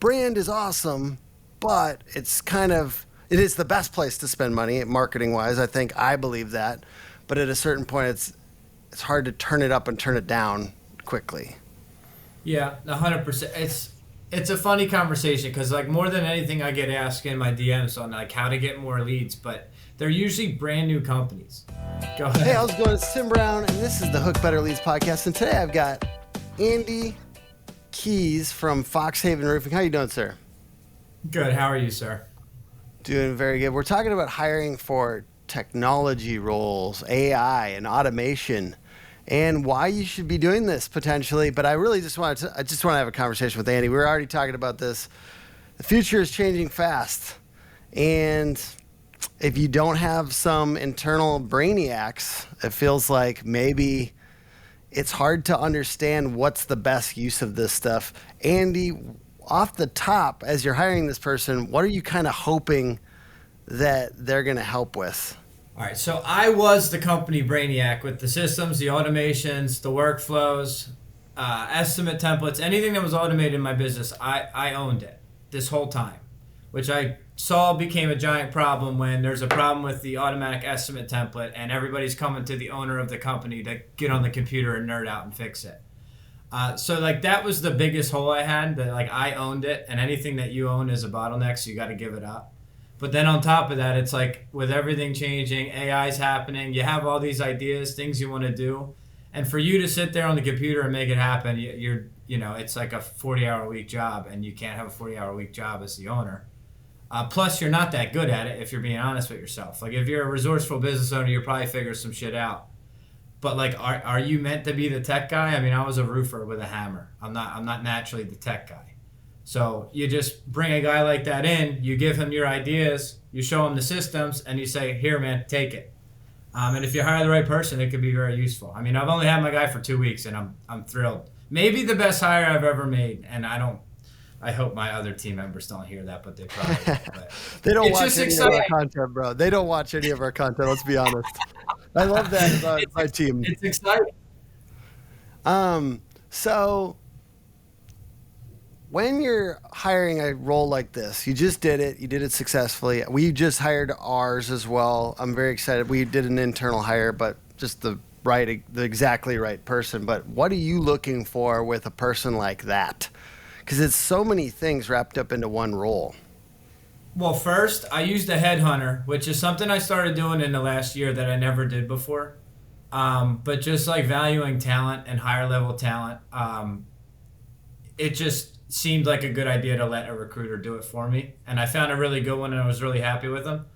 brand is awesome, but it is the best place to spend money marketing wise. I believe that. But at a certain point, it's hard to turn it up and turn it down quickly. Yeah, 100%. It's a funny conversation because like more than anything, I get asked in my DMs on like how to get more leads, but they're usually brand new companies. Go ahead. Hey, how's it going? It's Tim Brown, and this is the Hook Better Leads podcast. And today I've got Andy Keys from Foxhaven Roofing. How you doing, sir? Good. How are you, sir? Doing very good. We're talking about hiring for technology roles, AI, and automation, and why you should be doing this potentially. But I really just want to have a conversation with Andy. We were already talking about this. The future is changing fast, and if you don't have some internal brainiacs, it feels like maybe it's hard to understand what's the best use of this stuff. Andy, off the top, as you're hiring this person, what are you kind of hoping that they're going to help with? All right, so I was the company brainiac with the systems, the automations, the workflows, estimate templates, anything that was automated in my business, I owned it this whole time, which I saw became a giant problem when there's a problem with the automatic estimate template and everybody's coming to the owner of the company to get on the computer and nerd out and fix it. So like that was the biggest hole I had, that like I owned it, and anything that you own is a bottleneck, so you got to give it up. But then on top of that, it's like with everything changing, AI's happening, you have all these ideas, things you want to do. And for you to sit there on the computer and make it happen, it's like a 40-hour-a-week job, and you can't have a 40-hour-a-week job as the owner. Plus, you're not that good at it if you're being honest with yourself. Like if you're a resourceful business owner, you'll probably figure some shit out. But like, are you meant to be the tech guy? I mean, I was a roofer with a hammer. I'm not naturally the tech guy. So you just bring a guy like that in, you give him your ideas, you show him the systems, and you say, here, man, take it. And if you hire the right person, it could be very useful. I mean, I've only had my guy for 2 weeks, and I'm thrilled. Maybe the best hire I've ever made, and I hope my other team members don't hear that, but they probably will. But they don't watch any of our content, bro. They don't watch any of our content, let's be honest. I love that about my team. It's exciting. So when you're hiring a role like this, you just did it. You did it successfully. We just hired ours as well. I'm very excited. We did an internal hire, but just the exactly right person. But what are you looking for with a person like that? Because it's so many things wrapped up into one role. Well, first, I used a headhunter, which is something I started doing in the last year that I never did before. But just like valuing talent and higher level talent, it just seemed like a good idea to let a recruiter do it for me. And I found a really good one, and I was really happy with them.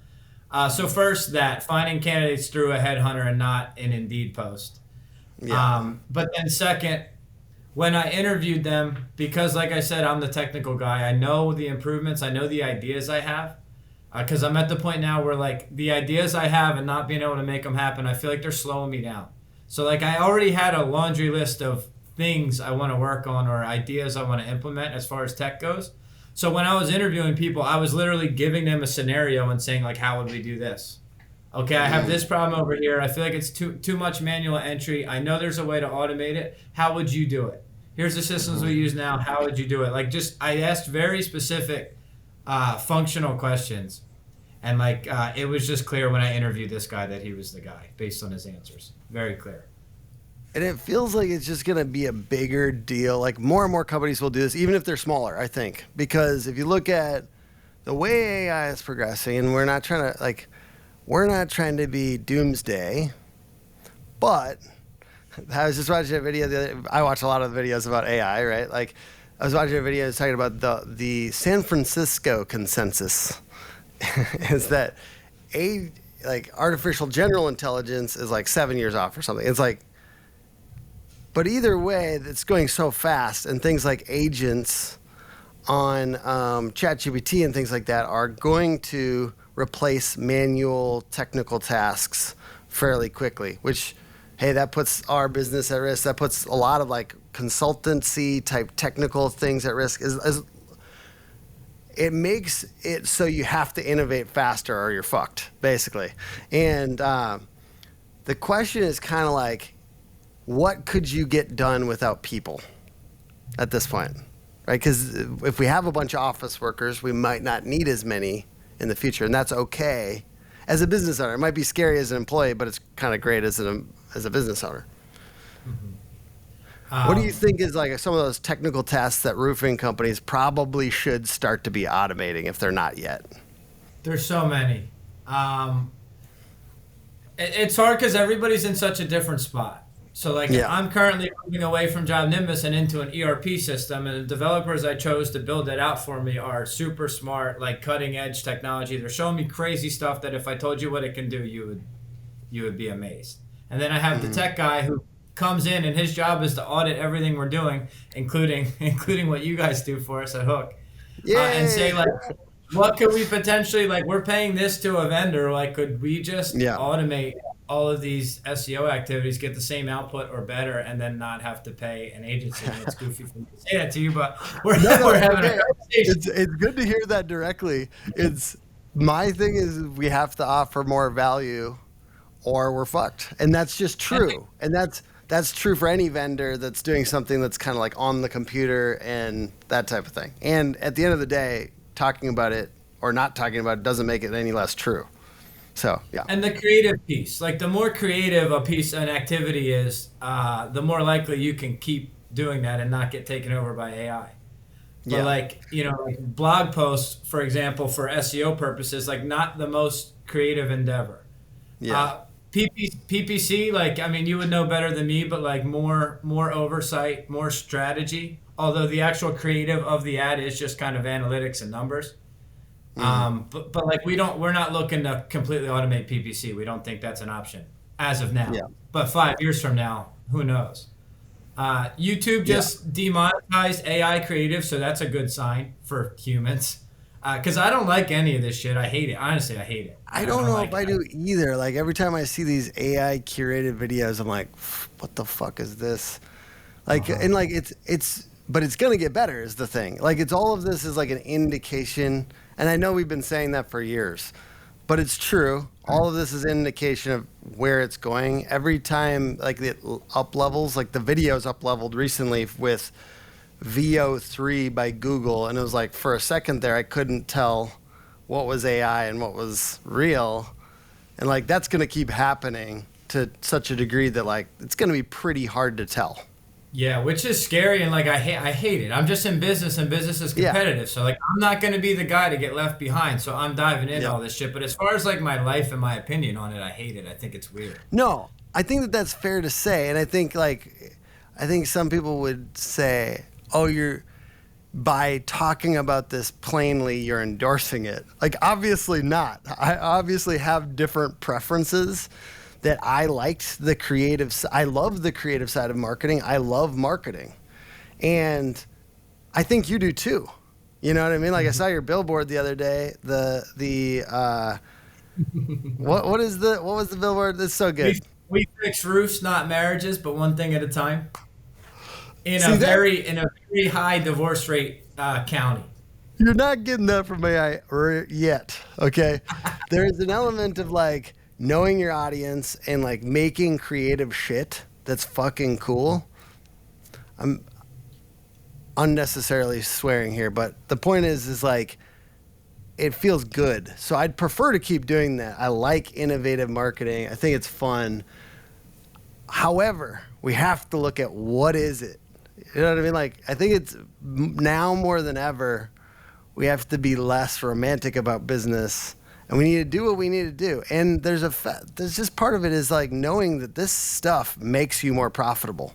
So first, finding candidates through a headhunter and not an Indeed post. Yeah. But then second, when I interviewed them, because like I said, I'm the technical guy, I know the improvements, I know the ideas I have, because I'm at the point now where like the ideas I have and not being able to make them happen, I feel like they're slowing me down. So like I already had a laundry list of things I want to work on or ideas I want to implement as far as tech goes. So when I was interviewing people, I was literally giving them a scenario and saying like, how would we do this? Okay, I have this problem over here. I feel like it's too much manual entry. I know there's a way to automate it. How would you do it? Here's the systems we use now. How would you do it? Like I asked very specific functional questions. And like it was just clear when I interviewed this guy that he was the guy based on his answers. Very clear. And it feels like it's just going to be a bigger deal. Like more and more companies will do this, even if they're smaller, I think. Because if you look at the way AI is progressing, and we're not trying to be doomsday, but I was just watching a video. I watch a lot of the videos about AI, right? Like I was watching a video talking about the San Francisco consensus is that artificial general intelligence is like 7 years off or something. It's like, but either way, it's going so fast, and things like agents on ChatGPT and things like that are going to replace manual technical tasks fairly quickly, which, hey, that puts our business at risk. That puts a lot of like consultancy type technical things at risk. It makes it so you have to innovate faster or you're fucked, basically. And the question is kind of like, what could you get done without people at this point? right? Because if we have a bunch of office workers, we might not need as many in the future, and that's okay. As a business owner, it might be scary as an employee, but it's kind of great as a business owner. What do you think is like some of those technical tasks that roofing companies probably should start to be automating if they're not yet? There's so many. It's hard because everybody's in such a different spot. So like Yeah. I'm currently moving away from Job Nimbus and into an ERP system, and the developers I chose to build it out for me are super smart, like cutting edge technology. They're showing me crazy stuff that if I told you what it can do, you would be amazed. And then I have the tech guy who comes in and his job is to audit everything we're doing, including what you guys do for us at Hook, and say like, what could we potentially like? We're paying this to a vendor. Like, could we just Yeah. automate all of these SEO activities, get the same output or better, and then not have to pay an agency? And it's goofy for me to say that to you, but we're having a conversation. It's good to hear that directly. It's my thing is we have to offer more value, or we're fucked, and that's just true. And that's true for any vendor that's doing something that's kind of like on the computer and that type of thing. And at the end of the day, talking about it or not talking about it doesn't make it any less true. So, yeah. And the creative piece, like the more creative a piece, an activity is, the more likely you can keep doing that and not get taken over by AI. But Yeah. like, like blog posts, for example, for SEO purposes, like not the most creative endeavor. Yeah. PPC, like, I mean, you would know better than me, but like more oversight, more strategy. Although the actual creative of the ad is just kind of analytics and numbers. But like we're not looking to completely automate PPC. We don't think that's an option as of now. Yeah. But 5 years from now, who knows? YouTube just demonetized AI creative, so that's a good sign for humans. Because I don't like any of this shit. I hate it. Honestly, I hate it. I don't know like if I do either. Like every time I see these AI curated videos, I'm like, what the fuck is this? Like, and like but it's gonna get better is the thing. Like it's all of this is like an indication, and I know we've been saying that for years, but it's true. All of this is an indication of where it's going. Every time like it up levels, like the video's up leveled recently with VO3 by Google, and it was like for a second there I couldn't tell what was AI and what was real, and like that's going to keep happening to such a degree that like it's going to be pretty hard to tell. Yeah, which is scary, and like I hate it. I'm just in business, and business is competitive, so like I'm not going to be the guy to get left behind. So I'm diving into all this shit. But as far as like my life and my opinion on it, I hate it. I think it's weird. No, I think that that's fair to say, and I think some people would say, oh, by talking about this plainly, you're endorsing it. Like, obviously not. I obviously have different preferences that I liked the creative. I love the creative side of marketing. I love marketing. And I think you do too. You know what I mean? Like I saw your billboard the other day, what was the billboard? It's so good. We fix roofs, not marriages, but one thing at a time. In a very high divorce rate county. You're not getting that from AI yet, okay? There's an element of like knowing your audience and like making creative shit that's fucking cool. I'm unnecessarily swearing here, but the point is like it feels good. So I'd prefer to keep doing that. I like innovative marketing. I think it's fun. However, we have to look at what is it. You know what I mean? Like, I think it's now more than ever, we have to be less romantic about business, and we need to do what we need to do. And there's just part of it is like knowing that this stuff makes you more profitable.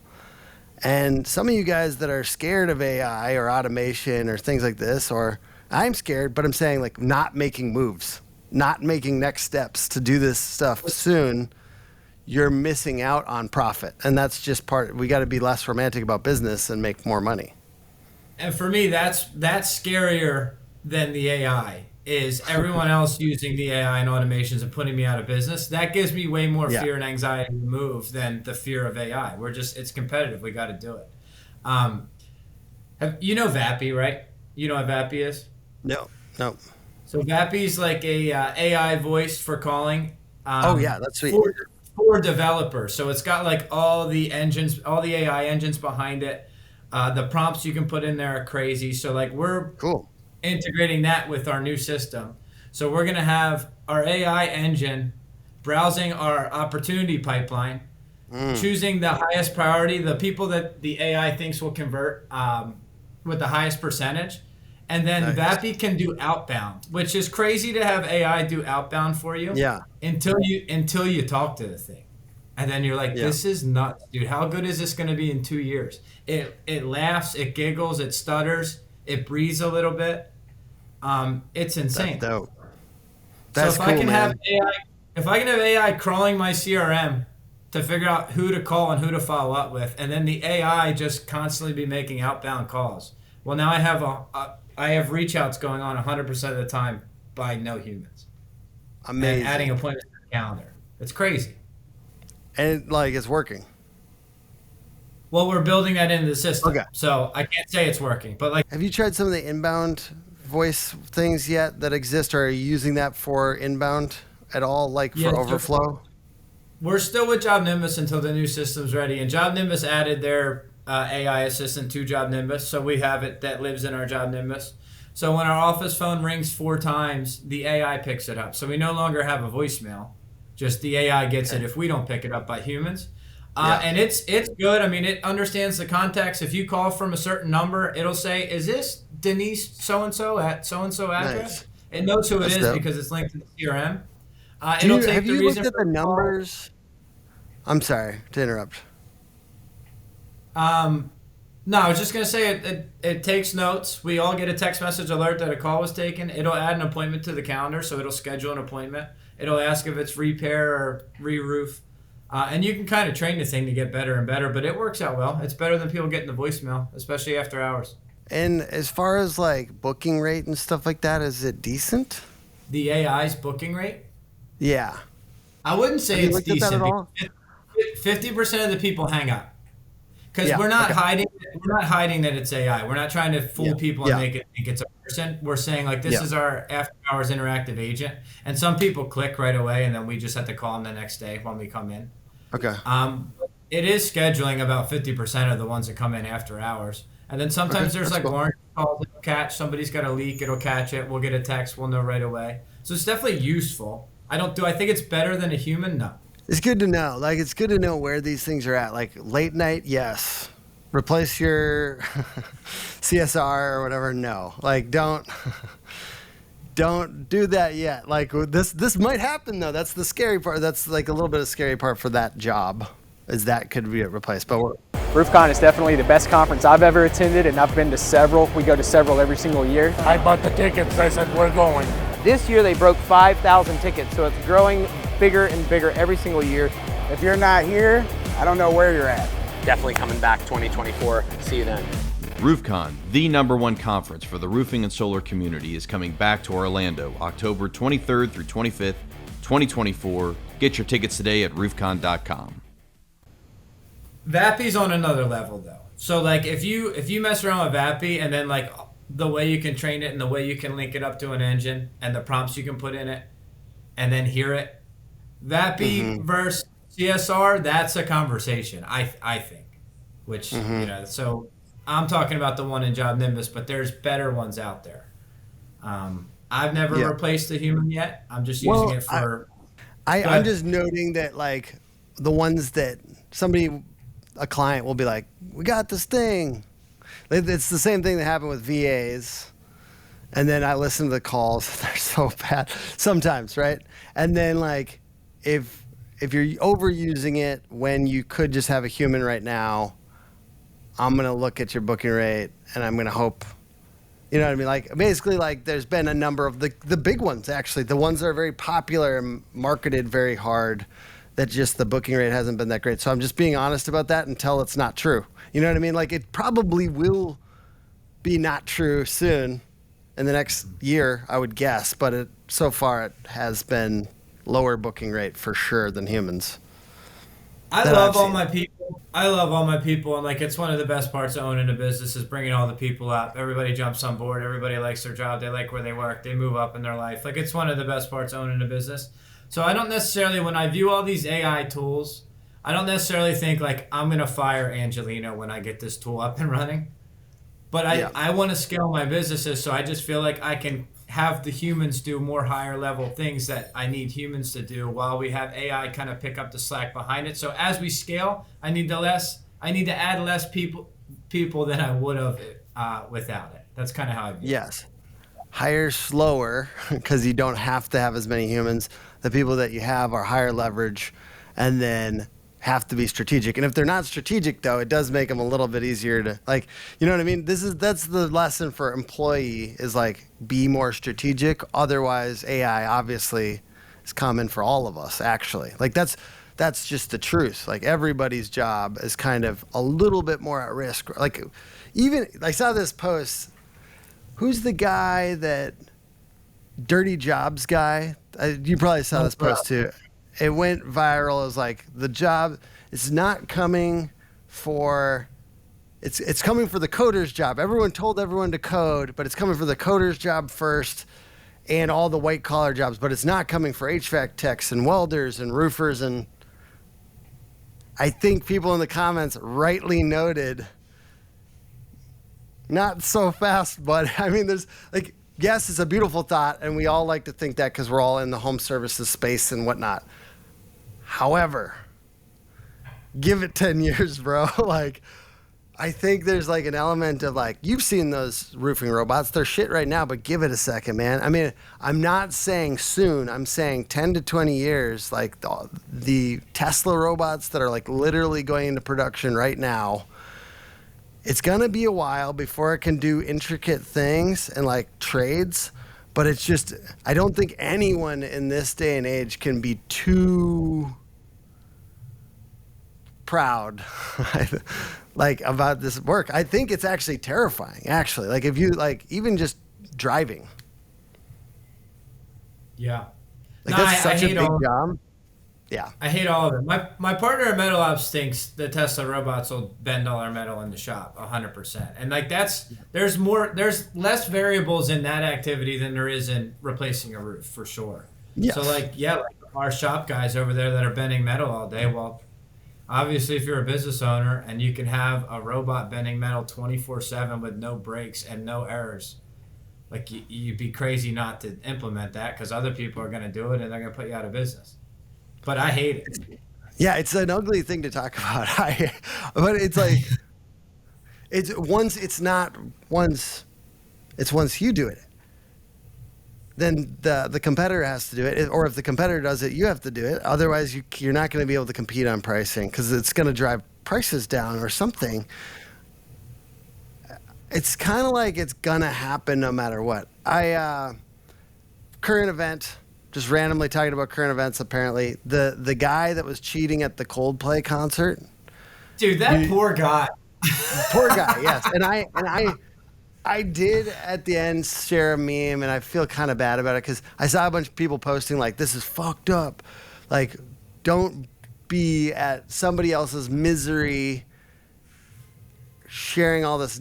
And some of you guys that are scared of AI or automation or things like this, or I'm scared, but I'm saying like not making moves, not making next steps to do this stuff soon, you're missing out on profit. And that's just we got to be less romantic about business and make more money. And for me, that's scarier than the AI is everyone else using the AI and automations and putting me out of business. That gives me way more fear and anxiety to move than the fear of AI. It's competitive. We got to do it. You know Vappy, right? You know what Vappy is? No. So Vappy's like a AI voice for calling. That's sweet. For developers. So it's got like all the engines, all the AI engines behind it. The prompts you can put in there are crazy. So like we're Cool. integrating that with our new system. So we're going to have our AI engine browsing our opportunity pipeline, choosing the highest priority, the people that the AI thinks will convert with the highest percentage. And then Nice. Vappy can do outbound, which is crazy to have AI do outbound for you Yeah. until you talk to the thing. And then you're like, Yeah. this is nuts, dude. How good is this going to be in 2 years? It laughs, it giggles, it stutters, it breathes a little bit. It's insane. That's dope. That's so cool, man. If I can have AI crawling my CRM to figure out who to call and who to follow up with, and then the AI just constantly be making outbound calls. Well, now I have reach outs going on 100% of the time by no humans. Amazing. And adding appointments to the calendar. It's crazy. And like it's working. Well, we're building that into the system. Okay. So I can't say it's working, but like Have you tried some of the inbound voice things yet that exist, or are you using that for inbound at all, like Yeah, for so- overflow? we're still with Job Nimbus until the new system's ready. And Job Nimbus added their AI assistant to Job Nimbus. So we have it that lives in our Job Nimbus. So when our office phone rings 4 times, the AI picks it up. So we no longer have a voicemail. Just the AI gets it if we don't pick it up by humans. And it's good. I mean, it understands the context. If you call from a certain number, it'll say, is this Denise so-and-so at so-and-so address? Nice. It knows who That's it is dope. because it's linked to the CRM. Have you looked at the numbers? I'm sorry to interrupt. No, I was just going to say it takes notes. We all get a text message alert that a call was taken. It'll add an appointment to the calendar, so it'll schedule an appointment. It'll ask if it's repair or re-roof. And you can kind of train the thing to get better and better, but it works out well. It's better than people getting the voicemail, especially after hours. And as far as like booking rate and stuff like that, is it decent? The AI's booking rate? Yeah. I wouldn't say Have you it's looked at that decent. at all? 50% of the people hang up. Because Yeah, we're not okay. hiding that it's AI. We're not trying to fool Yeah, people and yeah. make it think it's a person. We're saying like this Yeah. is our after hours interactive agent, and some people click right away, and then we just have to call them the next day when we come in. Okay. It is scheduling about 50% of the ones that come in after hours, and then sometimes Okay, there's that's like cool. warranty calls it'll catch. Somebody's got a leak, it'll catch it. We'll get a text, we'll know right away. So it's definitely useful. I think it's better than a human? No. It's good to know. Like, it's good to know where these things are at. Like, late night, yes. Replace your CSR or whatever, no. Like, don't do that yet. Like, this might happen, though. That's the scary part. That's, like, a little bit of scary part for that job, is that could be replaced. But RoofCon is definitely the best conference I've ever attended, and I've been to several. We go to several every single year. I bought the tickets. I said, we're going. This year they broke 5,000 tickets, so it's growing bigger and bigger every single year. If you're not here, I don't know where you're at. Definitely coming back 2024. See you then. RoofCon, the #1 conference for the roofing and solar community, is coming back to Orlando, October 23rd through 25th, 2024. Get your tickets today at roofcon.com. Vappy's on another level though. So like if you mess around with Vappy and then like the way you can train it and the way you can link it up to an engine and the prompts you can put in it and then hear it, Vappy versus CSR, that's a conversation. I think, which you know. So I'm talking about the one in Job Nimbus, but there's better ones out there. I've never replaced a human yet. I'm just using it for. I'm just noting that, like, the ones that a client will be like, we got this thing. It's the same thing that happened with VAs. And then I listen to the calls. They're so bad sometimes, right? And then, like, if you're overusing it when you could just have a human right now, I'm going to look at your booking rate and I'm going to hope, you know what I mean? Like, basically, like, there's been a number of the big ones, actually, the ones that are very popular and marketed very hard, that just the booking rate hasn't been that great. So I'm just being honest about that until it's not true. You know what I mean? Like, it probably will be not true soon in the next year, I would guess. But so far it has been lower booking rate for sure than humans. I love all my people. And like it's one of the best parts of owning a business is bringing all the people up. Everybody jumps on board. Everybody likes their job. They like where they work. They move up in their life. Like it's one of the best parts of owning a business. So I don't necessarily, when I view all these AI tools, I don't necessarily think like I'm gonna fire Angelino when I get this tool up and running, but I want to scale my businesses, so I just feel like I can have the humans do more higher level things that I need humans to do while we have AI kind of pick up the slack behind it. So as we scale, I need to add less people than I would have without it. That's kind of how I view it. Yes. Hire slower because you don't have to have as many humans. The people that you have are higher leverage and then have to be strategic. And if they're not strategic, though, it does make them a little bit easier to, like, you know what I mean? That's the lesson for employee is like, be more strategic. Otherwise, AI obviously is common for all of us, actually. Like, that's just the truth. Like, everybody's job is kind of a little bit more at risk. Like, even, I saw this post. Who's the guy that Dirty Jobs guy? You probably saw this post too. It went viral. It was like the job is not coming for, it's coming for the coder's job. Everyone told everyone to code, but it's coming for the coder's job first and all the white collar jobs, but it's not coming for HVAC techs and welders and roofers. And I think people in the comments rightly noted, not so fast, but I mean, there's like, yes, it's a beautiful thought, and we all like to think that because we're all in the home services space and whatnot. However, give it 10 years, bro. Like, I think there's like an element of like, you've seen those roofing robots. They're shit right now, but give it a second, man. I mean, I'm not saying soon. I'm saying 10 to 20 years, like the Tesla robots that are like literally going into production right now. It's going to be a while before it can do intricate things and like trades, but it's just, I don't think anyone in this day and age can be too proud like about this work. I think it's actually terrifying, actually. Like if you like even just driving. Yeah. Like that's such a big job. Yeah. I hate all of it. My partner at Metal Ops thinks the Tesla robots will bend all our metal in the shop 100%. And like there's less variables in that activity than there is in replacing a roof for sure. Yes. So like our shop guys over there that are bending metal all day, well, obviously if you're a business owner and you can have a robot bending metal 24/7 with no breaks and no errors, like you'd be crazy not to implement that because other people are going to do it and they're going to put you out of business. But I hate it. Yeah, it's an ugly thing to talk about. But it's like, it's once you do it, then the competitor has to do it. Or if the competitor does it, you have to do it. Otherwise, you're not going to be able to compete on pricing because it's going to drive prices down or something. It's kind of like it's going to happen no matter what. Current event. Just randomly talking about current events, apparently. The guy that was cheating at the Coldplay concert. Dude, that poor guy. Poor guy, yes. And I did at the end share a meme, and I feel kind of bad about it because I saw a bunch of people posting like, this is fucked up. Like, don't be at somebody else's misery sharing all this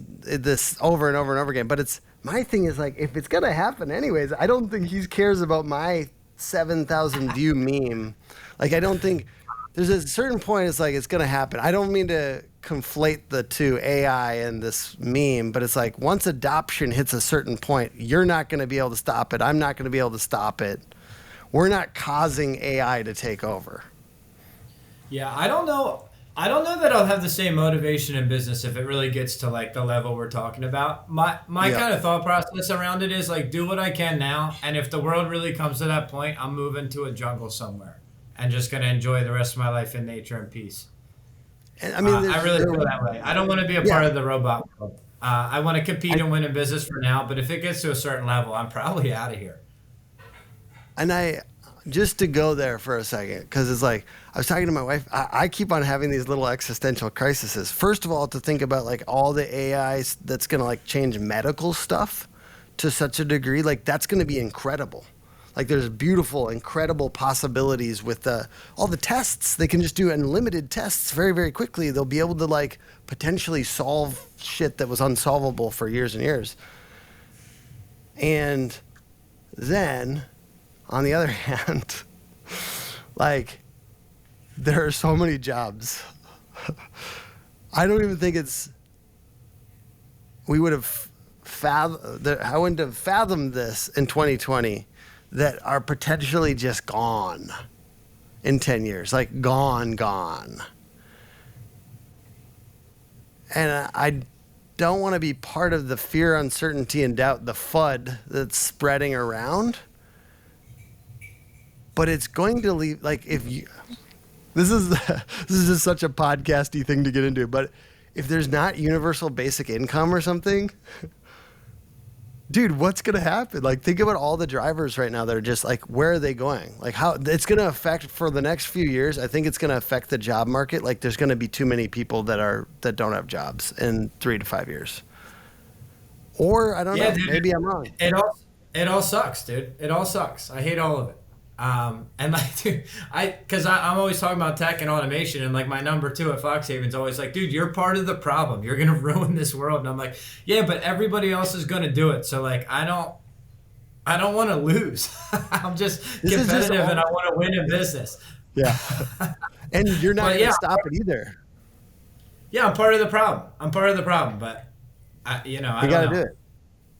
over and over and over again. But it's, my thing is like, if it's going to happen anyways, I don't think he cares about my 7,000 view meme. Like, I don't think there's a certain point it's like, it's going to happen. I don't mean to conflate the two, AI and this meme, but it's like once adoption hits a certain point, you're not going to be able to stop it. I'm not going to be able to stop it. We're not causing AI to take over. Yeah, I don't know that I'll have the same motivation in business if it really gets to like the level we're talking about. My kind of thought process around it is like, do what I can now, and if the world really comes to that point, I'm moving to a jungle somewhere and just gonna enjoy the rest of my life in nature and peace. And I mean, I really feel that way. I don't want to be a part of the robot world. I want to compete and win in business for now, but if it gets to a certain level, I'm probably out of here. And just to go there for a second, because it's like, I was talking to my wife, I keep on having these little existential crises. First of all, to think about like all the AI that's going to like change medical stuff to such a degree, like that's going to be incredible. Like there's beautiful, incredible possibilities with all the tests. They can just do unlimited tests very, very quickly. They'll be able to like potentially solve shit that was unsolvable for years and years. And then, on the other hand, like there are so many jobs. I don't even think we would have I wouldn't have fathomed this in 2020 that are potentially just gone in 10 years, like gone. And I don't want to be part of the fear, uncertainty, and doubt, the FUD that's spreading around. But it's going to leave, like, if you, this is just such a podcasty thing to get into, but if there's not universal basic income or something, dude, what's going to happen? Like, think about all the drivers right now that are just like, where are they going? Like, how it's going to affect for the next few years. I think it's going to affect the job market. Like, there's going to be too many people that don't have jobs in 3 to 5 years. Or I don't know. Dude, maybe I'm wrong. It all sucks, dude. It all sucks. I hate all of it. And like, dude, because I'm always talking about tech and automation, and like my number 2 at Foxhaven's always like, dude, you're part of the problem. You're gonna ruin this world. And I'm like, yeah, but everybody else is gonna do it. So like, I don't want to lose. I'm just competitive, and I want to win in business. Yeah, and you're not gonna stop it either. Yeah, I'm part of the problem. But we gotta do it.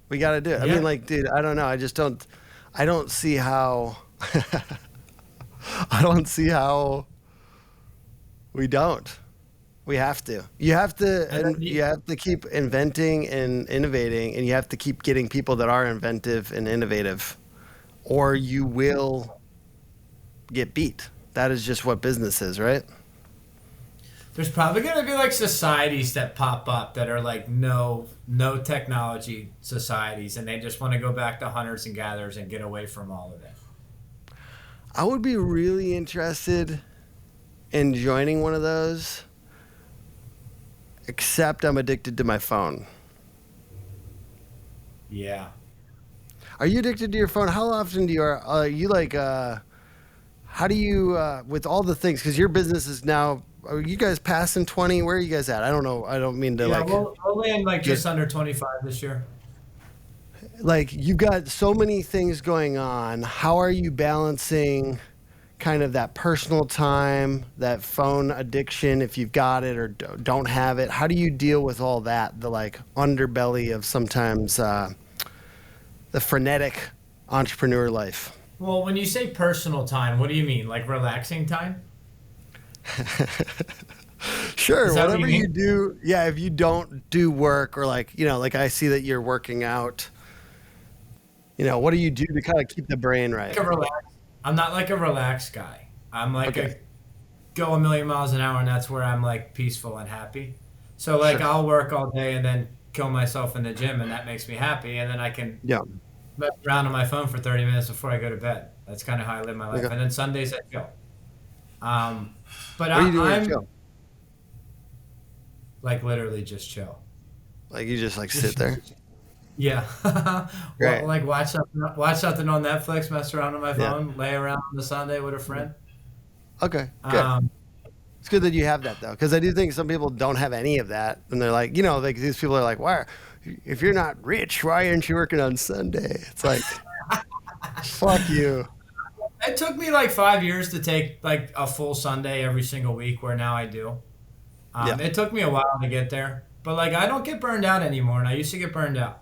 We gotta do it. Yeah. I mean, like, dude, I don't know. I don't see how. I don't see how we don't. We have to. You have to keep inventing and innovating, and you have to keep getting people that are inventive and innovative, or you will get beat. That is just what business is, right? There's probably going to be like societies that pop up that are like no technology societies, and they just want to go back to hunters and gatherers and get away from all of it. I would be really interested in joining one of those, except I'm addicted to my phone. Yeah. Are you addicted to your phone? How often do you how do you, with all the things, because your business is now, are you guys passing 20? Where are you guys at? I don't know. I don't mean to we'll land like just under 25 this year. Like, you've got so many things going on. How are you balancing kind of that personal time, that phone addiction, if you've got it or don't have it? How do you deal with all that, the like underbelly of sometimes the frenetic entrepreneur life? Well, when you say personal time, what do you mean? Like relaxing time? Sure, whatever you do. Yeah, if you don't do work, or like, like I see that you're working out. What do you do to kind of keep the brain right? I'm not like a relaxed guy. I'm like go a million miles an hour, and that's where I'm like peaceful and happy. So like I'll work all day and then kill myself in the gym, and that makes me happy. And then I can mess around on my phone for 30 minutes before I go to bed. That's kind of how I live my life. And then Sundays I chill. But what are you doing I'm to chill? Like literally just chill. Like you just like sit there? Yeah. Well, like watch something on Netflix, mess around on my phone, lay around on the Sunday with a friend. Okay, good. It's good that you have that, though, because I do think some people don't have any of that, and they're like, like these people are like, why? If you're not rich, why aren't you working on Sunday? It's like, fuck you. It took me like 5 years to take like a full Sunday every single week, where now I do. It took me a while to get there, but like I don't get burned out anymore, and I used to get burned out.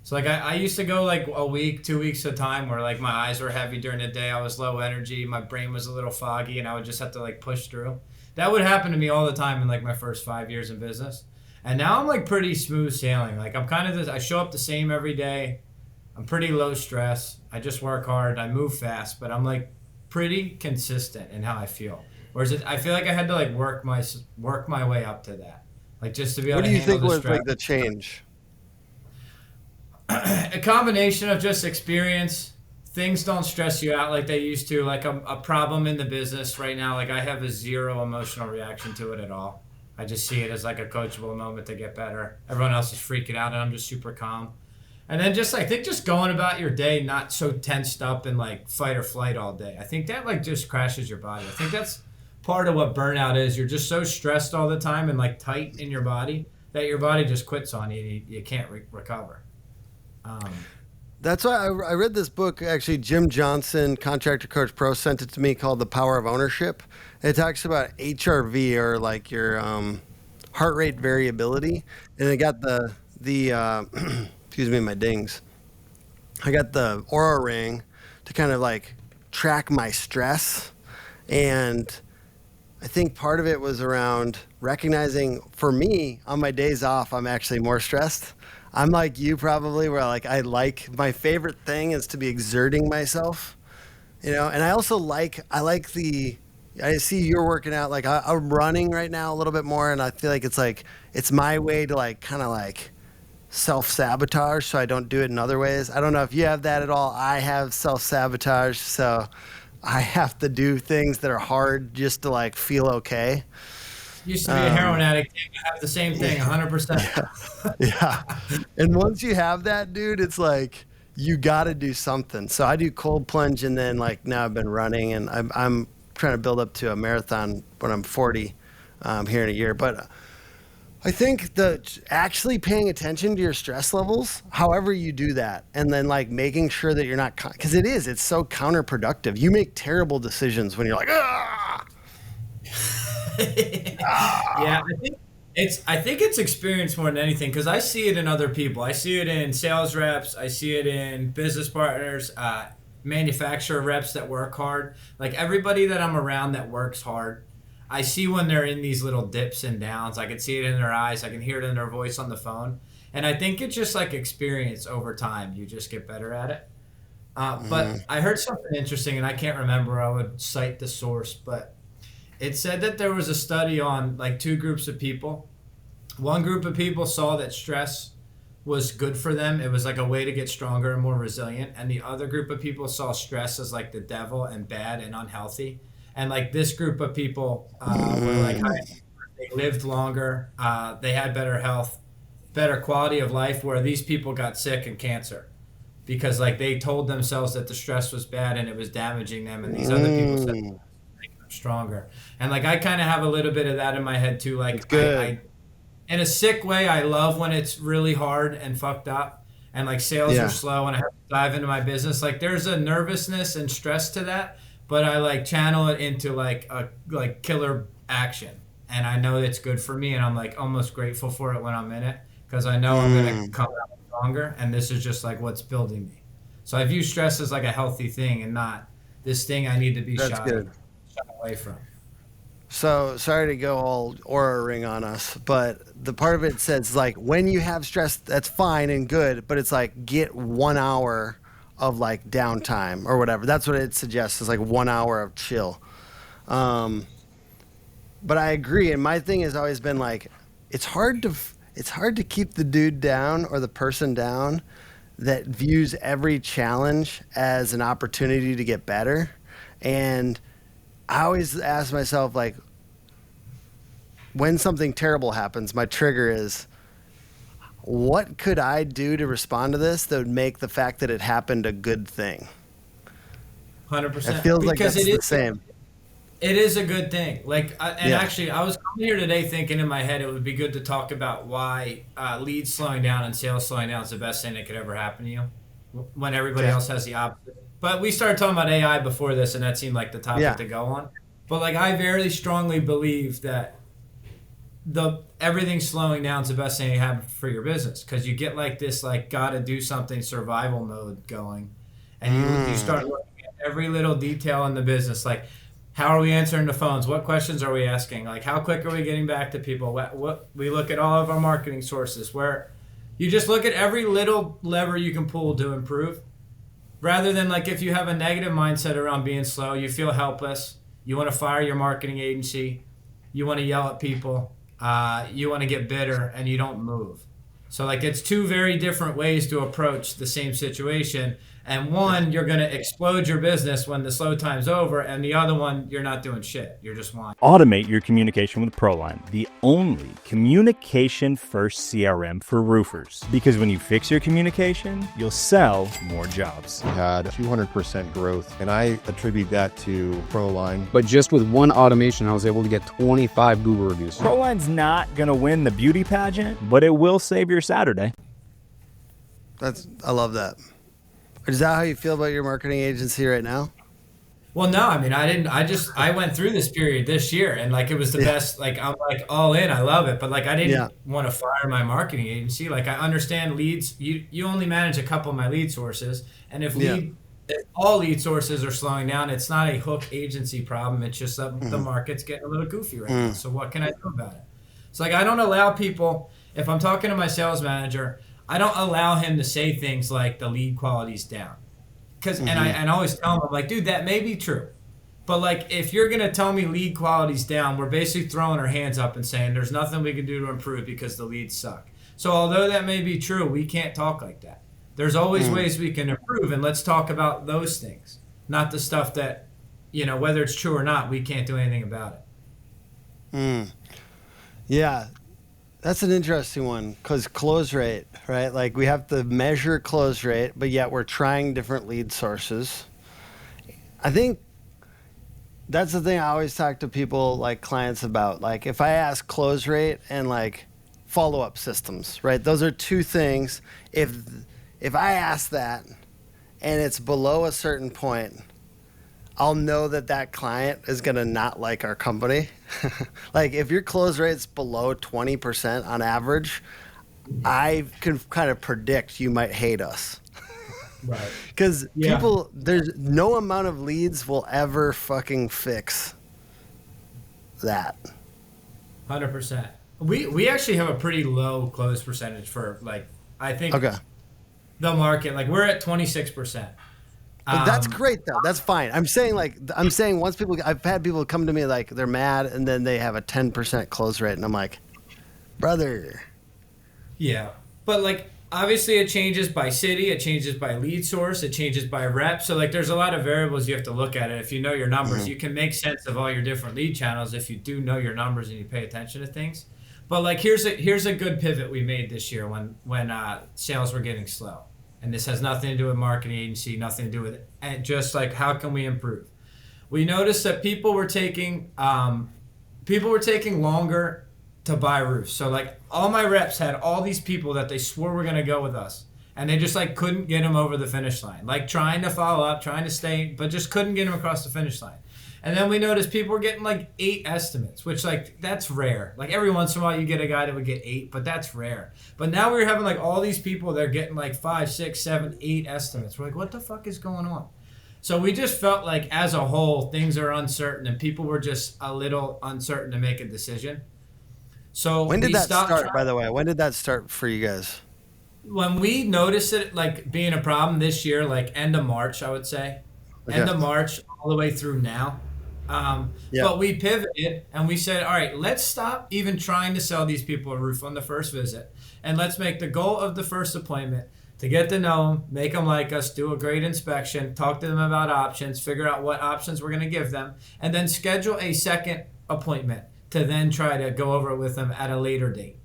So like I used to go like a week, 2 weeks at a time, where like my eyes were heavy during the day, I was low energy, my brain was a little foggy, and I would just have to like push through. That would happen to me all the time in like my first 5 years in business. And now I'm like pretty smooth sailing. Like I'm kind of I show up the same every day. I'm pretty low stress. I just work hard. I move fast, but I'm like pretty consistent in how I feel. Whereas I feel like I had to like work my way up to that, like just to be able to handle the stress. What do you think was like the change? A combination of just experience. Things don't stress you out like they used to. Like a problem in the business right now, like I have a zero emotional reaction to it at all. I just see it as like a coachable moment to get better. Everyone else is freaking out, and I'm just super calm. And then just I think just going about your day not so tensed up and like fight or flight all day. I think that like just crashes your body. I think that's part of what burnout is. You're just so stressed all the time and like tight in your body that your body just quits on you. You can't recover. That's why I read this book. Actually, Jim Johnson, Contractor Coach Pro, sent it to me called The Power of Ownership. It talks about HRV, or like your heart rate variability. And I got the excuse me, my dings. I got the Aura Ring to kind of like track my stress. And I think part of it was around recognizing, for me, on my days off, I'm actually more stressed. I'm like you probably, where like my favorite thing is to be exerting myself, and I also I see you're working out, like I'm running right now a little bit more, and I feel like it's my way to like kind of like self-sabotage so I don't do it in other ways. I don't know if you have that at all. I have self-sabotage, so I have to do things that are hard just to like feel okay. Used to be a heroin addict. I have the same thing, 100%. Yeah. And once you have that, dude, it's like you got to do something. So I do cold plunge, and then like now I've been running, and I'm trying to build up to a marathon when I'm 40 here in a year. But I think actually paying attention to your stress levels, however you do that, and then like making sure that you're not, because it's so counterproductive. You make terrible decisions when you're like, ah. Yeah, I think it's experience more than anything, because I see it in other people. I see it in sales reps. I see it in business partners, manufacturer reps that work hard. Like everybody that I'm around that works hard, I see when they're in these little dips and downs. I can see it in their eyes. I can hear it in their voice on the phone. And I think it's just like experience over time. You just get better at it. But I heard something interesting, and I can't remember. I would cite the source, but it said that there was a study on like two groups of people. One group of people saw that stress was good for them. It was like a way to get stronger and more resilient. And the other group of people saw stress as like the devil and bad and unhealthy. And like this group of people were like, they lived longer, they had better health, better quality of life, where these people got sick and cancer because like they told themselves that the stress was bad and it was damaging them. And these other people said, stronger. And like I kind of have a little bit of that in my head too. Like I in a sick way, I love when it's really hard and fucked up and like sales are slow and I have to dive into my business. Like there's a nervousness and stress to that, but I like channel it into like a killer action, and I know it's good for me, and I'm like almost grateful for it when I'm in it, because I know I'm gonna come out stronger, and this is just like what's building me. So I view stress as like a healthy thing and not this thing I need to be shot away from. So sorry to go all Aura Ring on us, but the part of it says like when you have stress, that's fine and good, but it's like get 1 hour of like downtime or whatever. That's what it suggests, is like 1 hour of chill. But I agree, and my thing has always been like it's hard to keep the dude down or the person down that views every challenge as an opportunity to get better. And I always ask myself, like, when something terrible happens, my trigger is, what could I do to respond to this that would make the fact that it happened a good thing? 100%. It feels like that's the same. It is a good thing. Like, actually, I was coming here today thinking in my head it would be good to talk about why leads slowing down and sales slowing down is the best thing that could ever happen to you, when everybody else has the opposite. But we started talking about AI before this, and that seemed like the topic to go on. But like, I very strongly believe that everything slowing down is the best thing that happen for your business, because you get like this like gotta do something survival mode going, and you start looking at every little detail in the business, like how are we answering the phones, what questions are we asking, like how quick are we getting back to people, what we look at all of our marketing sources, where you just look at every little lever you can pull to improve. Rather than like if you have a negative mindset around being slow, you feel helpless, you want to fire your marketing agency, you want to yell at people, you want to get bitter, and you don't move. So like it's two very different ways to approach the same situation. And one, you're going to explode your business when the slow time's over, and the other one, you're not doing shit. You're just whining. Automate your communication with Proline, the only communication-first CRM for roofers. Because when you fix your communication, you'll sell more jobs. We had 200% growth, and I attribute that to Proline. But just with one automation, I was able to get 25 Google reviews. Proline's not going to win the beauty pageant, but it will save your Saturday. I love that. Is that how you feel about your marketing agency right now? Well, no, I mean, I didn't. I went through this period this year, and like it was the best. Like I'm like all in. I love it, but like I didn't want to fire my marketing agency. Like I understand leads. You only manage a couple of my lead sources, and if all lead sources are slowing down, it's not a hook agency problem. It's just that the market's getting a little goofy right now. So what can I do about it? It's like I don't allow people. If I'm talking to my sales manager, I don't allow him to say things like the lead quality's down. And I always tell him, I'm like, dude, that may be true. But like, if you're going to tell me lead quality's down, we're basically throwing our hands up and saying there's nothing we can do to improve because the leads suck. So although that may be true, we can't talk like that. There's always ways we can improve, and let's talk about those things, not the stuff that, whether it's true or not, we can't do anything about it. Yeah. That's an interesting one, because close rate, right? Like we have to measure close rate, but yet we're trying different lead sources. I think that's the thing I always talk to people, like clients, about. Like if I ask close rate and like follow-up systems, right? Those are two things. If I ask that and it's below a certain point, I'll know that client is going to not like our company. Like if your close rate's below 20% on average, I can kind of predict you might hate us. Right. Because people, there's no amount of leads will ever fucking fix that. 100%. We actually have a pretty low close percentage for like, I think the market, like we're at 26%. That's great though. That's fine. I'm saying once I've had people come to me like they're mad and then they have a 10% close rate and I'm like, brother. Yeah. But like obviously it changes by city, it changes by lead source, it changes by rep. So like there's a lot of variables you have to look at it. If you know your numbers, you can make sense of all your different lead channels if you do know your numbers and you pay attention to things. But like here's a good pivot we made this year when sales were getting slow. And this has nothing to do with marketing agency, nothing to do with it. And just like how can we improve? We noticed that people were taking longer to buy roofs. So like all my reps had all these people that they swore were gonna go with us, and they just like couldn't get them over the finish line. Like trying to follow up, trying to stay, but just couldn't get them across the finish line. And then we noticed people were getting like 8 estimates, which like that's rare. Like every once in a while you get a guy that would get 8, but that's rare. But now we're having like all these people that are getting like 5, 6, 7, 8 estimates. We're like, what the fuck is going on? So we just felt like as a whole things are uncertain and people were just a little uncertain to make a decision. So when did that start, by the way? When did that start for you guys? When we noticed it like being a problem this year, like end of March, I would say. End of March all the way through now. But we pivoted and we said, all right, let's stop even trying to sell these people a roof on the first visit. And let's make the goal of the first appointment to get to know them, make them like us, do a great inspection, talk to them about options, figure out what options we're going to give them, and then schedule a second appointment to then try to go over it with them at a later date.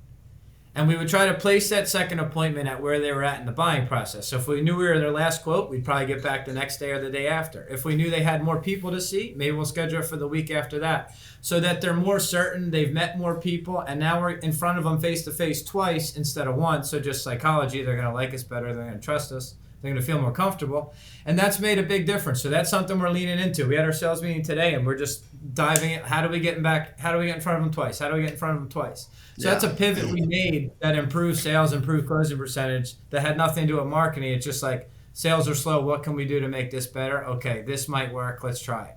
And we would try to place that second appointment at where they were at in the buying process. So if we knew we were their last quote, we'd probably get back the next day or the day after. If we knew they had more people to see, maybe we'll schedule it for the week after that, so that they're more certain, they've met more people, and now we're in front of them face-to-face twice instead of once. So just psychology, they're going to like us better, they're going to trust us, they're going to feel more comfortable. And that's made a big difference. So that's something we're leaning into. We had our sales meeting today, and we're just diving in. How do we get them back? How do we get in front of them twice? How do we get in front of them twice? So that's a pivot we made that improved sales, improved closing percentage, that had nothing to do with marketing. It's just like, sales are slow. What can we do to make this better? Okay, this might work. Let's try it.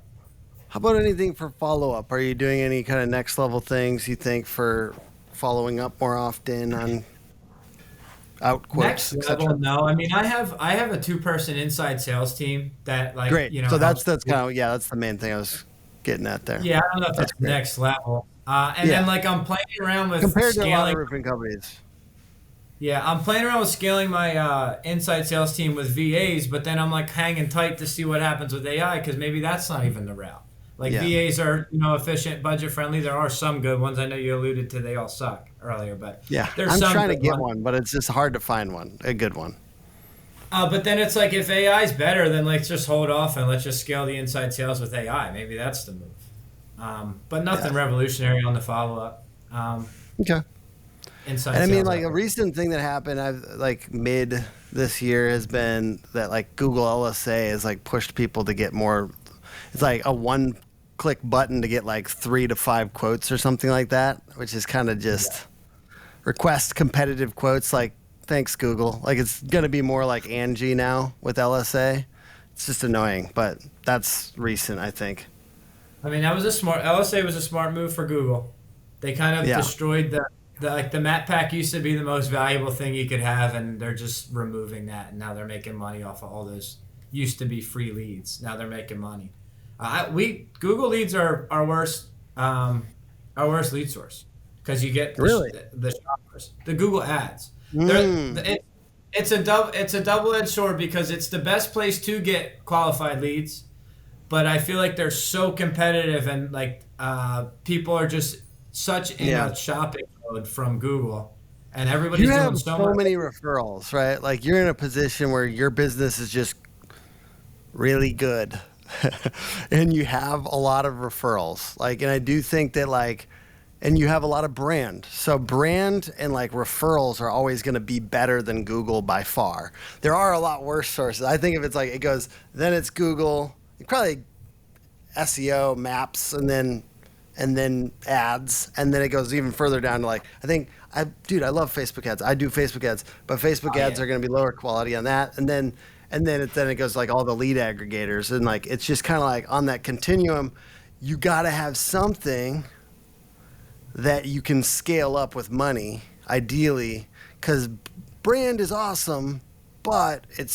How about anything for follow-up? Are you doing any kind of next level things you think for following up more often on out quotes, next level? No, I mean I have a 2-person inside sales team that like great. So that's kind of that's the main thing I was getting at there. Yeah, I don't know if that's next level. Then like I'm playing around with compared scaling, to a lot of roofing companies. Yeah, I'm playing around with scaling my inside sales team with VAs, but then I'm like hanging tight to see what happens with AI, because maybe that's not even the route. Like VAs are efficient, budget friendly. There are some good ones. I know you alluded to they all suck earlier, but there's I'm trying to get one, but it's just hard to find one, a good one. But then it's like, if AI is better, then let's just hold off and let's just scale the inside sales with AI. Maybe that's the move. But nothing revolutionary on the follow-up. Okay. inside And I mean, sales like a effort. recent thing that happened, I've like mid this year has been that like Google LSA has like pushed people to get more. It's like a one-click button to get like 3 to 5 quotes or something like that, which is kind of just request competitive quotes. Like, thanks Google. Like it's gonna be more like Angie now with LSA. It's just annoying, but that's recent, I think. I mean, LSA was a smart move for Google. They kind of destroyed the map pack used to be the most valuable thing you could have, and they're just removing that, and now they're making money off of all those used to be free leads. Now they're making money. Google leads are our worst lead source because you get the shoppers, the Google ads. It's a double-edged sword because it's the best place to get qualified leads, but I feel like they're so competitive and like people are just such in a shopping mode from Google, and everybody's doing so many referrals, right? Like you're in a position where your business is just really good, and you have a lot of referrals. Like, and I do think that like, and you have a lot of brand. So brand and like referrals are always going to be better than Google by far. There are a lot worse sources. I think if it's like it goes, then it's Google, probably SEO, maps, and then ads, and then it goes even further down to like I love Facebook ads. I do Facebook ads, but Facebook ads are going to be lower quality on that, and then it goes like all the lead aggregators, and like it's just kind of like on that continuum. You got to have something that you can scale up with money, ideally, because brand is awesome, but it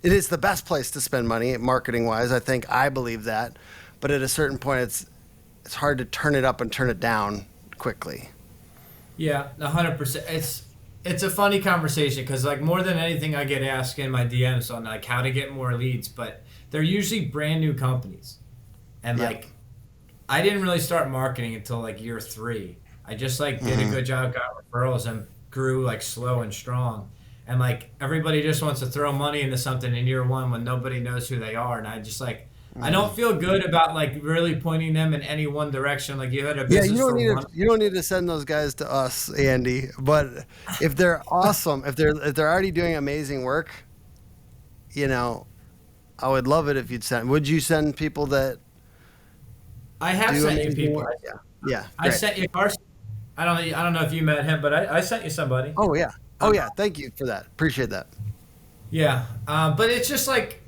is the best place to spend money marketing wise. I believe that, but at a certain point, it's hard to turn it up and turn it down quickly. Yeah, 100%. It's a funny conversation because like more than anything, I get asked in my DMs on like how to get more leads, but they're usually brand new companies, and like I didn't really start marketing until like year 3. I just like did a good job, got referrals, and grew like slow and strong. And like everybody just wants to throw money into something in year 1 when nobody knows who they are, and I just like. I don't feel good about like really pointing them in any one direction. Like you had a business. You don't need to send those guys to us, Andy. But if they're awesome, if they're already doing amazing work, I would love it if you'd send. Would you send people that? I have sent you people. Work? Yeah. I sent you Carson. I don't know if you met him, but I sent you somebody. Oh yeah. Thank you for that. Appreciate that. Yeah, but it's just like.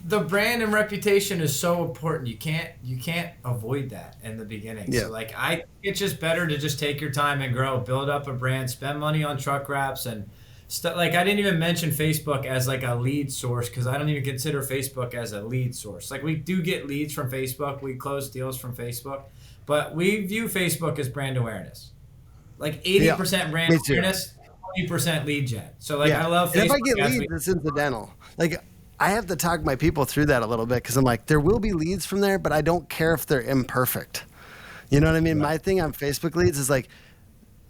The brand and reputation is so important. You can't avoid that in the beginning. Yeah. So like it's just better to just take your time and grow, build up a brand, spend money on truck wraps and stuff. Like I didn't even mention Facebook as like a lead source because I don't even consider Facebook as a lead source. Like we do get leads from Facebook, we close deals from Facebook, but we view Facebook as brand awareness. Like 80% brand awareness, 20% lead gen. So like I love Facebook. And if I get leads, it's incidental. Like. I have to talk my people through that a little bit because I'm like, there will be leads from there, but I don't care if they're imperfect. You know what I mean? Right. My thing on Facebook leads is like,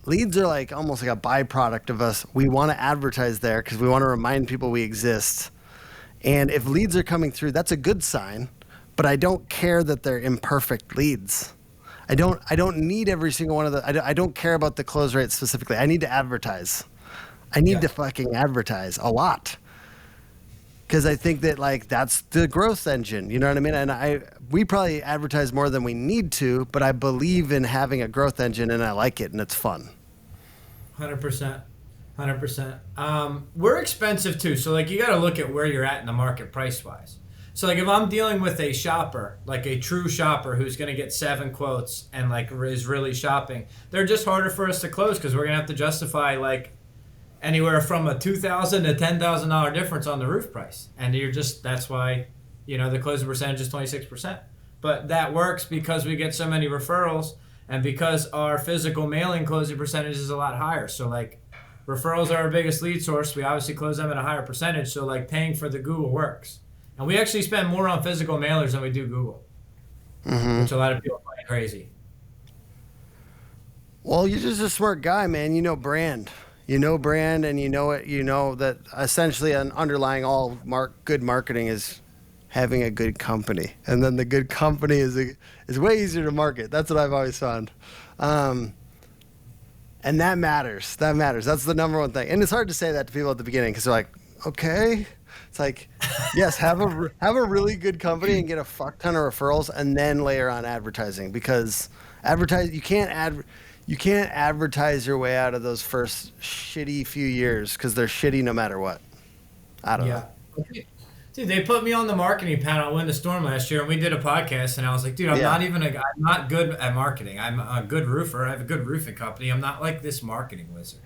leads are like almost like a byproduct of us. We want to advertise there because we want to remind people we exist. And if leads are coming through, that's a good sign, but I don't care that they're imperfect leads. I don't need every single one of the, I don't care about the close rate specifically. I need to advertise. I need to fucking advertise a lot. Because I think that like that's the growth engine, you know what I mean? And we probably advertise more than we need to, but I believe in having a growth engine and I like it and it's fun. 100%. We're expensive too, so like you got to look at where you're at in the market price wise. So like if I'm dealing with a shopper, like a true shopper who's going to get 7 quotes and like is really shopping, they're just harder for us to close because we're going to have to justify like anywhere from a $2,000 to $10,000 difference on the roof price. And that's why, the closing percentage is 26%. But that works because we get so many referrals and because our physical mailing closing percentage is a lot higher. So like referrals are our biggest lead source. We obviously close them at a higher percentage. So like paying for the Google works. And we actually spend more on physical mailers than we do Google, which a lot of people find crazy. Well, you're just a smart guy, man. You know brand. You know brand, and you know it. You know that essentially, an underlying all good marketing is having a good company, and then the good company is way easier to market. That's what I've always found. And And that matters. That matters. That's the number one thing. And it's hard to say that to people at the beginning because they're like, okay. It's like, yes, have a really good company and get a fuck ton of referrals and then layer on advertising, because you can't advertise your way out of those first shitty few years because they're shitty no matter what. I don't know. Okay. Dude, they put me on the marketing panel at Win the Storm last year, and we did a podcast, and I was like, dude, I'm not good at marketing. I'm a good roofer. I have a good roofing company. I'm not like this marketing wizard.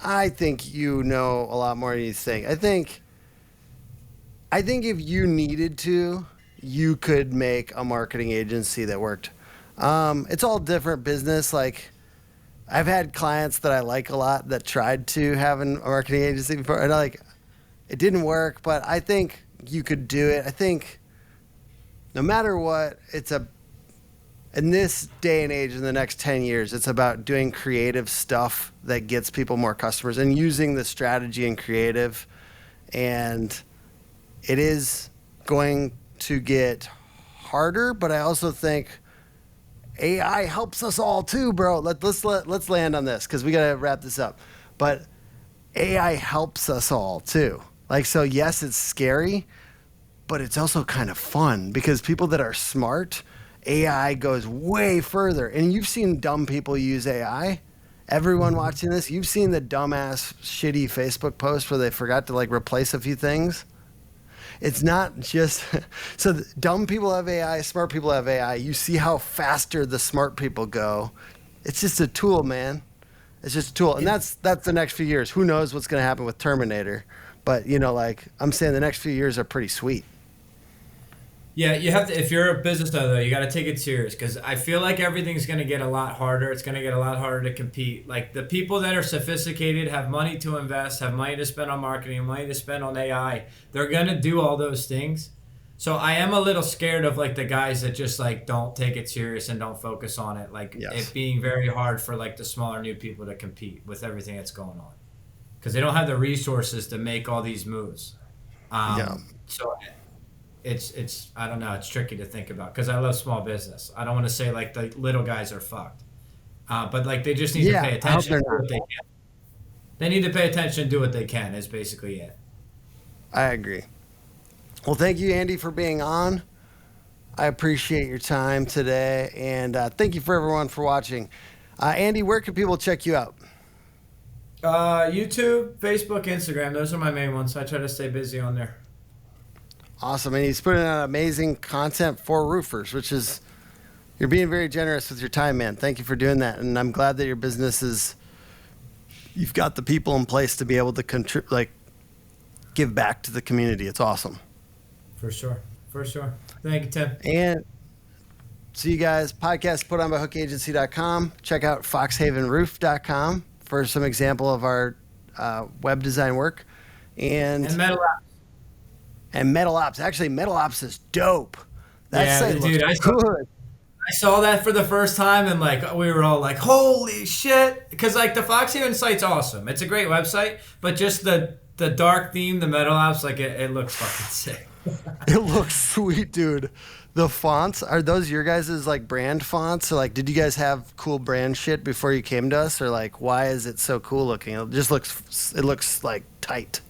I think you know a lot more than you think. I think if you needed to, you could make a marketing agency that worked. It's all different business. Like, I've had clients that I like a lot that tried to have a marketing agency before, and it didn't work, but I think you could do it. I think no matter what, in this day and age, in the next 10 years, it's about doing creative stuff that gets people more customers and using the strategy and creative. And it is going to get harder, but I also think AI helps us all too, bro. Let's land on this because we got to wrap this up. But AI helps us all too. Like, so yes, it's scary, but it's also kind of fun because people that are smart, AI goes way further. And you've seen dumb people use AI. Everyone watching this, you've seen the dumbass, shitty Facebook post where they forgot to replace a few things. It's not just so dumb people have AI, smart people have AI. You see how faster the smart people go. It's just a tool, man. It's just a tool, and that's the next few years. Who knows what's going to happen with Terminator? But I'm saying the next few years are pretty sweet. Yeah, you have to. If you're a business owner, you got to take it serious because I feel like everything's going to get a lot harder. It's going to get a lot harder to compete. Like the people that are sophisticated, have money to invest, have money to spend on marketing, money to spend on AI. They're going to do all those things. So I am a little scared of the guys that just don't take it serious and don't focus on it. It being very hard for the smaller new people to compete with everything that's going on because they don't have the resources to make all these moves. So it's I don't know. It's tricky to think about because I love small business. I don't want to say the little guys are fucked, but they just need to pay attention. Do what they can. They need to pay attention and do what they can. Is basically it. I agree. Well, thank you, Andy, for being on. I appreciate your time today, and thank you for everyone for watching. Andy, where can people check you out? YouTube, Facebook, Instagram. Those are my main ones. I try to stay busy on there. Awesome. And he's putting out amazing content for roofers, which is, you're being very generous with your time, man. Thank you for doing that. And I'm glad that your business you've got the people in place to be able to give back to the community. It's awesome. For sure. Thank you, Tim. And see you guys. Podcast put on by hookagency.com. Check out foxhavenroof.com for some example of our web design work. And Metal Apps. And Metal Ops. Actually, Metal Ops is dope. That site looks good. I saw that for the first time and we were all like, holy shit. Because the Foxhaven site's awesome. It's a great website, but just the dark theme, the Metal Ops, it looks fucking sick. It looks sweet, dude. The fonts, are those your guys' brand fonts? Or did you guys have cool brand shit before you came to us? Or why is it so cool looking? It looks tight.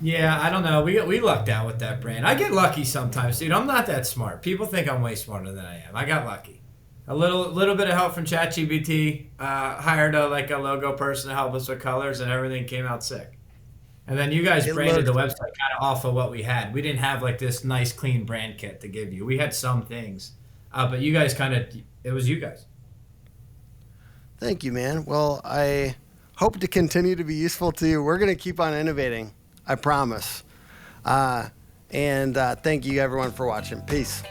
Yeah, I don't know. We lucked out with that brand. I get lucky sometimes, dude. I'm not that smart. People think I'm way smarter than I am. I got lucky. A little bit of help from ChatGPT. Hired a logo person to help us with colors, and everything came out sick. And then you guys branded the website kind of off of what we had. We didn't have this nice, clean brand kit to give you. We had some things, but you guys it was you guys. Thank you, man. Well, I hope to continue to be useful to you. We're going to keep on innovating. I promise. And thank you, everyone, for watching. Peace.